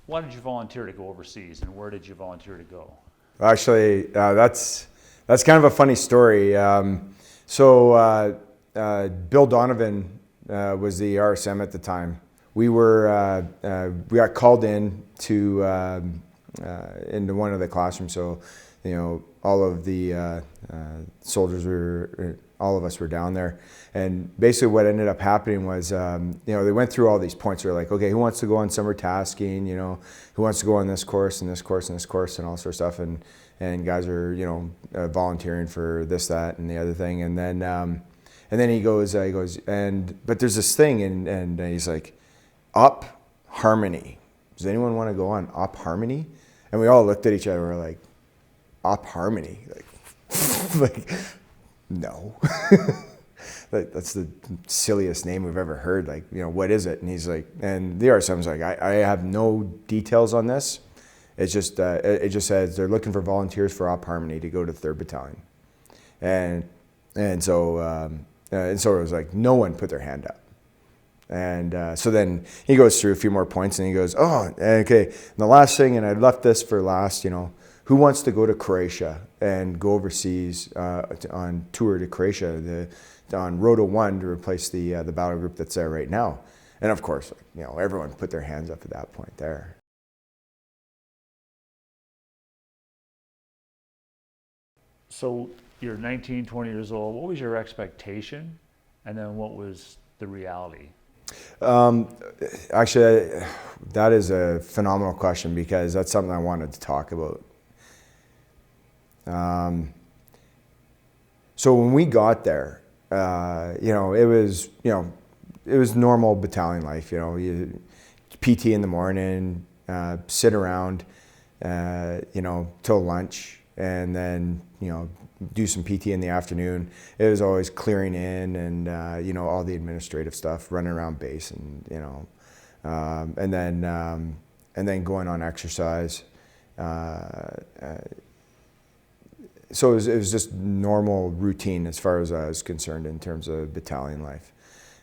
Why did you volunteer to go overseas, and where did you volunteer to go? Actually, that's kind of a funny story. Bill Donovan was the RSM at the time. We got called in to into one of the classrooms. So, all of the soldiers all of us were down there. And basically what ended up happening was, they went through all these points. They're like, okay, who wants to go on summer tasking? Who wants to go on this course and this course and this course and all sorts of stuff. And guys are, volunteering for this, that, and the other thing. And then he goes, but there's this thing, and he's like, Up Harmony. Does anyone want to go on Up Harmony? And we all looked at each other. We're like, Up Harmony, like no. That's the silliest name we've ever heard. Like, what is it? And he's like, and the RSM's like, I have no details on this. It's just, it just says they're looking for volunteers for Op Harmony to go to the 3rd Battalion. And so it was like, no one put their hand up. And so then he goes through a few more points and he goes, oh, okay. And the last thing, and I left this for last, who wants to go to Croatia and go overseas on tour to Croatia, on Rota 1 to replace the battle group that's there right now? And of course, everyone put their hands up at that point there. So you're 19, 20 years old. What was your expectation? And then what was the reality? Actually, that is a phenomenal question, because that's something I wanted to talk about. So when we got there, it was normal battalion life. You PT in the morning, sit around, till lunch, and then do some PT in the afternoon. It was always clearing in and all the administrative stuff, running around base, and and then going on exercise. So it was just normal routine as far as I was concerned in terms of battalion life.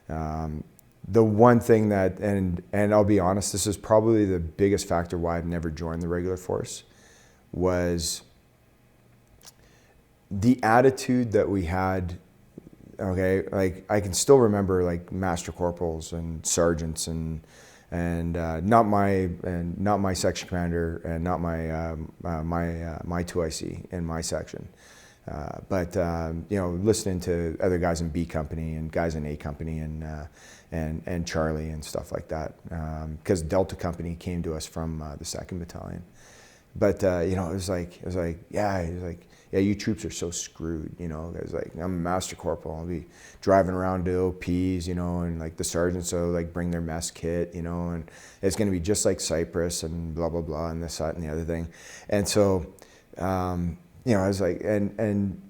The one thing that, and I'll be honest, this is probably the biggest factor why I've never joined the regular force, was the attitude that we had. Okay, like I can still remember like master corporals and sergeants and not my section commander and not my my 2IC in my section, but listening to other guys in B company and guys in A company and Charlie and stuff like that, because Delta company came to us from the 2nd Battalion. But it was like yeah, you troops are so screwed, It was like, I'm a master corporal, I'll be driving around to OPs, and like the sergeants will like bring their mess kit, and it's going to be just like Cyprus and blah blah blah and this, that, and the other thing. And so I was like, and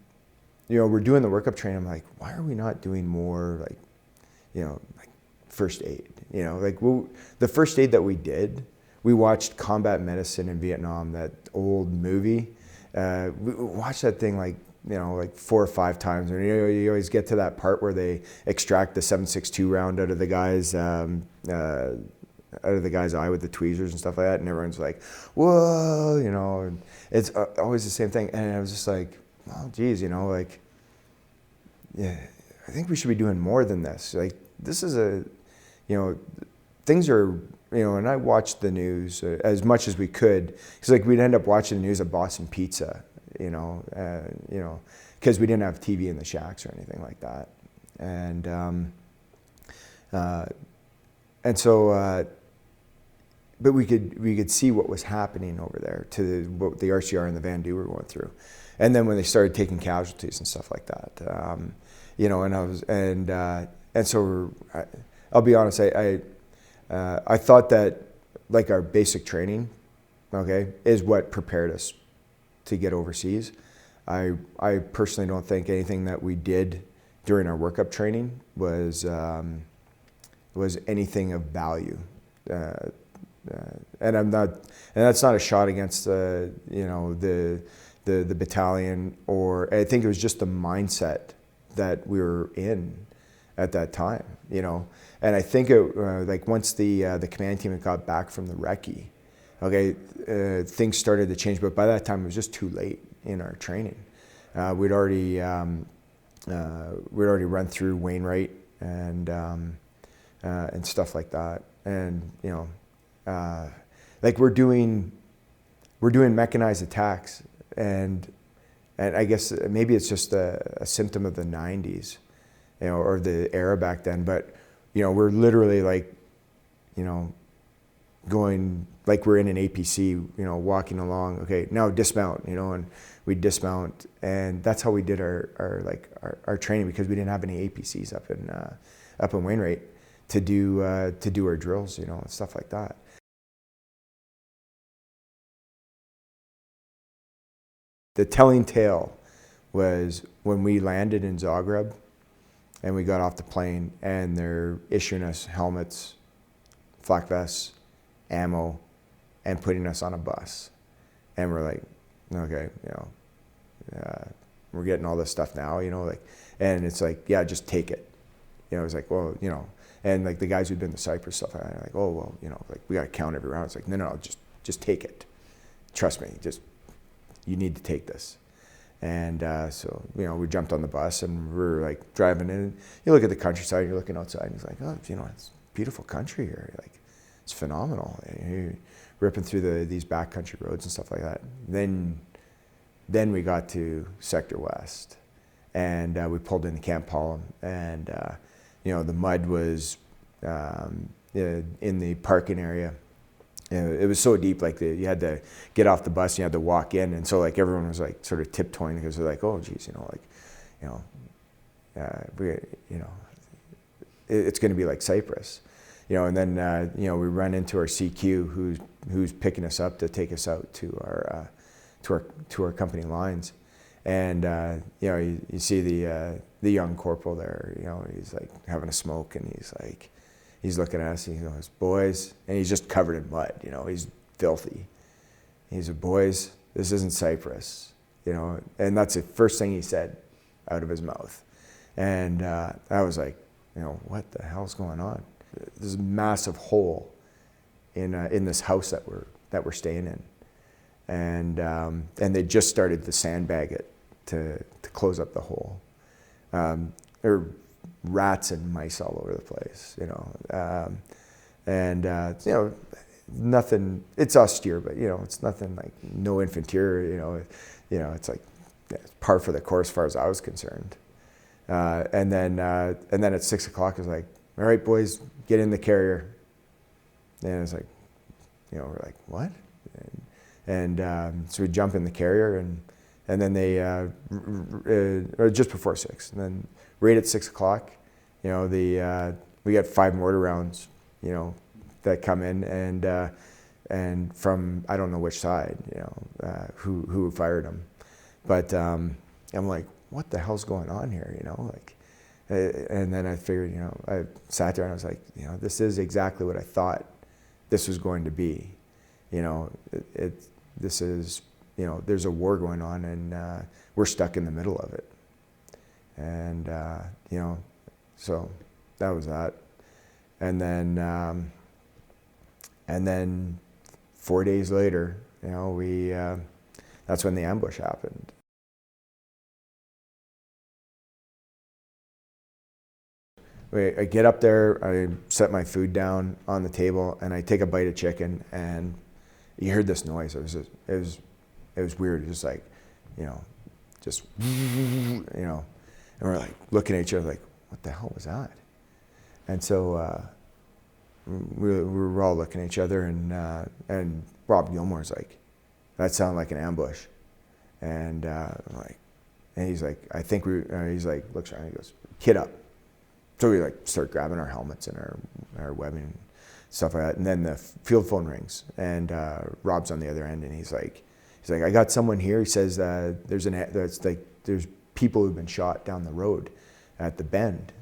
we're doing the workup training. I'm like, why are we not doing more like first aid? The first aid that we did, we watched Combat Medicine in Vietnam, that old movie. We watched that thing like 4 or 5 times, and you always get to that part where they extract the 7.62 round out of the guy's eye with the tweezers and stuff like that, and everyone's like, whoa, and it's always the same thing. And I was just like, oh geez, yeah, I think we should be doing more than this. Like, this is things are, and I watched the news as much as we could, because like we'd end up watching the news of Boston Pizza, because we didn't have TV in the shacks or anything like that, and so, but we could see what was happening over there to what the RCR and the Van Du were going through, and then when they started taking casualties and stuff like that, and I was, and so I'll be honest, I thought that like our basic training, okay, is what prepared us to get overseas. I personally don't think anything that we did during our workup training was anything of value. And that's not a shot against the battalion, or I think it was just the mindset that we were in at that time, And I think it like once the command team had got back from the recce, okay, things started to change, but by that time it was just too late in our training. We'd already run through Wainwright and stuff like that, and like we're doing mechanized attacks, and I guess maybe it's just a symptom of the 90s, or the era back then. But we're literally like, going like we're in an APC, walking along. Okay, now dismount, and we dismount, and that's how we did our training, because we didn't have any APCs up in Wainwright to do our drills, and stuff like that. The telling tale was when we landed in Zagreb and we got off the plane, and they're issuing us helmets, flak vests, ammo, and putting us on a bus. And we're like, okay, we're getting all this stuff now, and it's like, yeah, just take it. It's like, well, and like the guys who'd been to Cyprus stuff, I'm like, oh, well, like we got to count every round. It's like, no, just take it. Trust me, you need to take this. And so, we jumped on the bus and we're like driving in. You look at the countryside, you're looking outside, and it's like, oh, it's beautiful country here. Like, it's phenomenal. You're ripping through these backcountry roads and stuff like that. Then we got to Sector West, and we pulled into Camp Palm, and the mud was in the parking area. It was so deep, like you had to get off the bus, and you had to walk in, and so like everyone was like sort of tiptoeing, because they're like, oh geez, it's going to be like Cyprus, and then we run into our CQ who's picking us up to take us out to our company lines, and you see the young corporal there, he's like having a smoke, and he's looking at us, and he goes, boys, and he's just covered in mud, he's filthy. He said, boys, this isn't Cyprus, and that's the first thing he said out of his mouth. And I was like, what the hell's going on? There's a massive hole in this house that we're staying in, and they just started to sandbag it to close up the hole. There were rats and mice all over the place, nothing. It's austere, but it's nothing like no infantry. It's like it's par for the course as far as I was concerned. And then at 6 o'clock, it was like, all right, boys, get in the carrier. And it's like, we're like, what? And so we jump in the carrier, and then they or just before 6, and then right at 6 o'clock, we got 5 mortar rounds, that come in, and from I don't know which side, who fired them, but I'm like, what the hell's going on here, and then I figured, I sat there and I was like, this is exactly what I thought this was going to be, this is, there's a war going on, and we're stuck in the middle of it. And, so that was that. And then 4 days later, that's when the ambush happened. I get up there, I set my food down on the table, and I take a bite of chicken, and you heard this noise. It was weird. It was just like, just, and we're like looking at each other like, what the hell was that? And so we were all looking at each other, and Rob Gilmore's like, that sounded like an ambush. And I'm like, and he's like, I think he's like, looks around, he goes, kid up. So we like start grabbing our helmets and our webbing and stuff like that. And then the field phone rings, and Rob's on the other end, and he's like, I got someone here. He says there's people who've been shot down the road at the bend,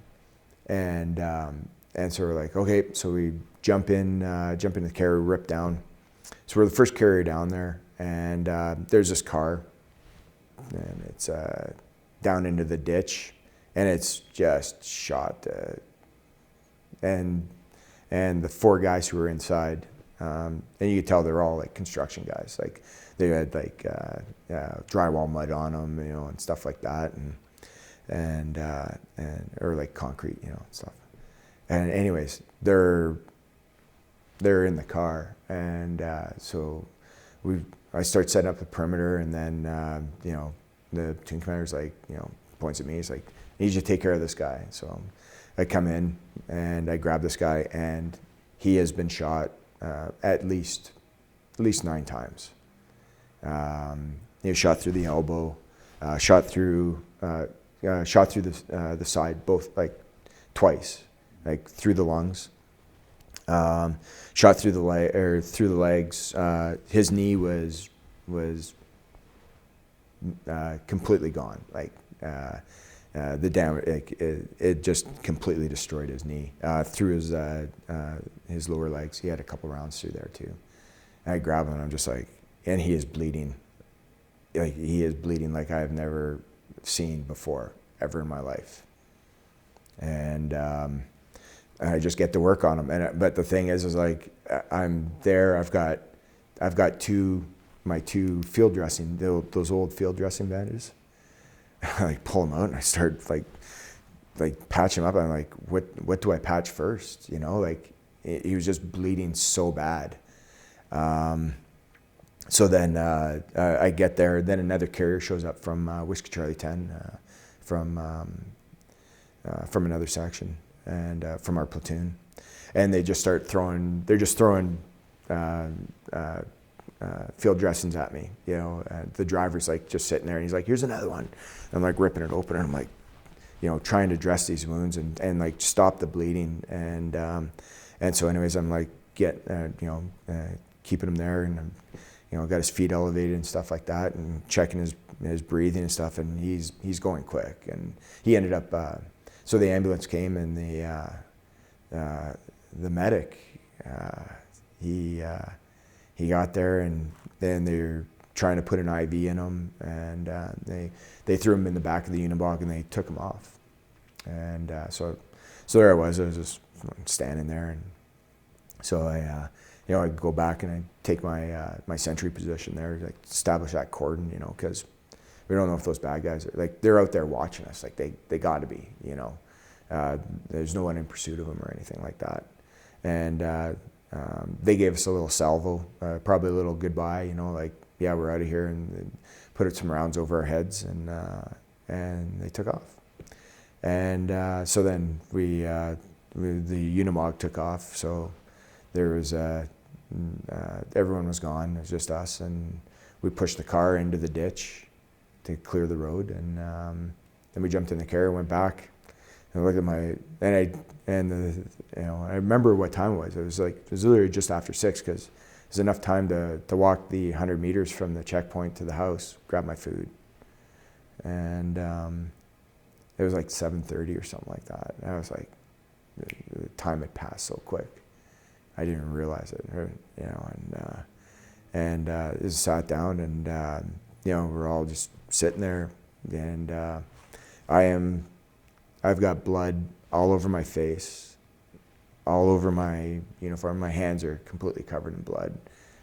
and so we're like, okay. So we jump in the carrier, rip down. So we're the first carrier down there, and there's this car, and it's down into the ditch. And it's just shot, and the 4 guys who were inside, And you could tell they're all like construction guys. Like they had like drywall mud on them, you know, and stuff like that, and or like concrete, you know, and stuff. And anyways, they're in the car, and so I start setting up the perimeter, and then you know, the platoon commander's like, you know, points at me. He's like, I need you to take care of this guy. So I come in and I grab this guy, and he has been shot at least 9 times. He was shot through the elbow, shot through the side, both like twice, like through the lungs. Shot through the legs. His knee was completely gone. Like the damage, it just completely destroyed his knee. Through his lower legs, he had a couple rounds through there too. And I grab him, and I'm just like, and he is bleeding. Like he is bleeding like I've never seen before, ever in my life. And I just get to work on him. But the thing is like, I'm there. I've got my two field dressing, those old field dressing bandages. I like pull them out, and I start like patch him up. I'm like, what do I patch first? You know, like he was just bleeding so bad. So then I get there. Then another carrier shows up from Whiskey Charlie 10, from another section, and from our platoon, and they just start throwing. They're just throwing field dressings at me. You know, the driver's like just sitting there, and he's like, "Here's another one." I'm like ripping it open, and I'm like, you know, trying to dress these wounds and like stop the bleeding. And so anyways, I'm like keeping him there, and I'm, you know, got his feet elevated and stuff like that, and checking his breathing and stuff, and he's going quick. And he ended up, so the ambulance came, and the medic, he got there, and then they're trying to put an IV in him, and they threw him in the back of the unibog, and they took him off. And so there I was just standing there, and so I go back and I take my sentry position there, like establish that cordon, you know, because we don't know if those bad guys are, like, they're out there watching us, like they got to be, you know. There's no one in pursuit of them or anything like that. And they gave us a little salvo, probably a little goodbye, you know, like, yeah, we're out of here, and put some rounds over our heads, and they took off. And so then the Unimog took off, so there was everyone was gone. It was just us, and we pushed the car into the ditch to clear the road, and then we jumped in the carrier, went back, and looked at I remember what time it was. It was literally just after 6, because it was enough time to walk the 100 meters from the checkpoint to the house, grab my food, and it was like 7:30 or something like that. And I was like, the time had passed so quick. I didn't even realize it, you know. And just sat down, and you know, we're all just sitting there, and I've got blood all over my face, all over my uniform. My hands are completely covered in blood.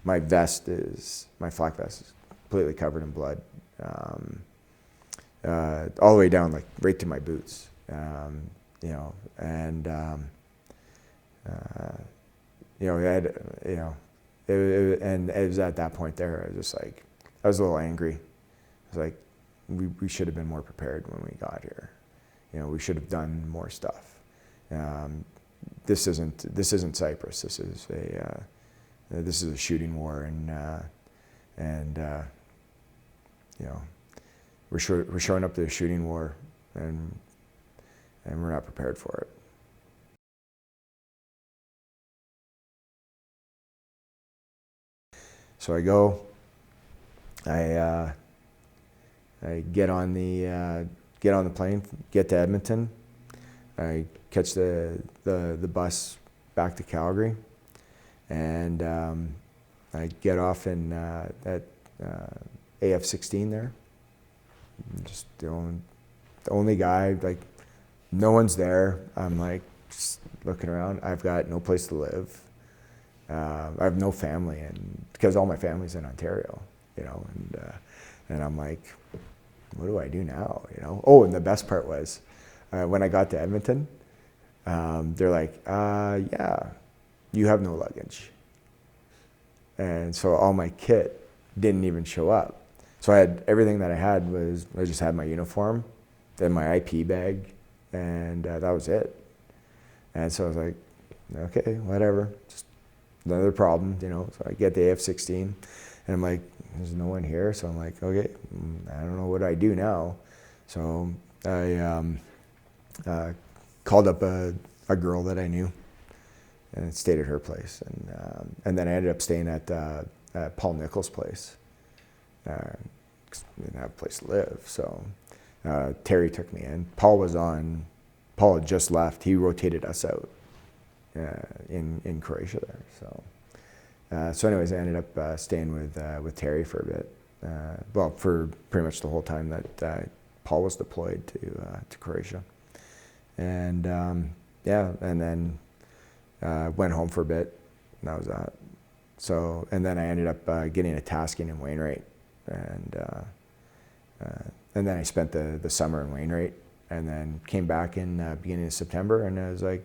My flak vest is completely covered in blood, all the way down, like right to my boots, you know. And you know, and it was at that point there, I was just like, I was a little angry. I was like, we should have been more prepared when we got here. You know, we should have done more stuff. This isn't Cyprus. This is a shooting war, and you know, we're showing up to a shooting war, and we're not prepared for it. So I go. I get on the plane, get to Edmonton. I catch the bus back to Calgary, and I get off in at AF-16 there. I'm just the only guy, like, no one's there. I'm like just looking around. I've got no place to live. I have no family, and because all my family's in Ontario, and I'm like, what do I do now? Oh, and the best part was when I got to Edmonton, they're like, yeah, you have no luggage. And so all my kit didn't even show up. So I had everything that I had was, I just had my uniform, then my IP bag, and that was it. And so I was like, okay, whatever, just another problem, So I get the AF-16, and I'm like, there's no one here. So I'm like, okay, I don't know what I do now. So I called up a girl that I knew and stayed at her place. And then I ended up staying at Paul Nichols' place. 'Cause I didn't have a place to live. So Terry took me in. Paul had just left. He rotated us out in Croatia there. So anyways, I ended up staying with Terry for a bit. Well, for pretty much the whole time that Paul was deployed to Croatia. And and then went home for a bit, and that was that. So, and then I ended up getting a tasking in Wainwright, and then I spent the summer in Wainwright, and then came back in beginning of September, and I was like,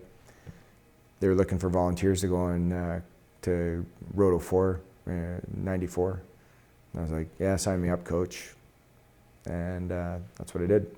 they were looking for volunteers to go on to Roto 4, 94. And I was like, yeah, sign me up, coach. And that's what I did.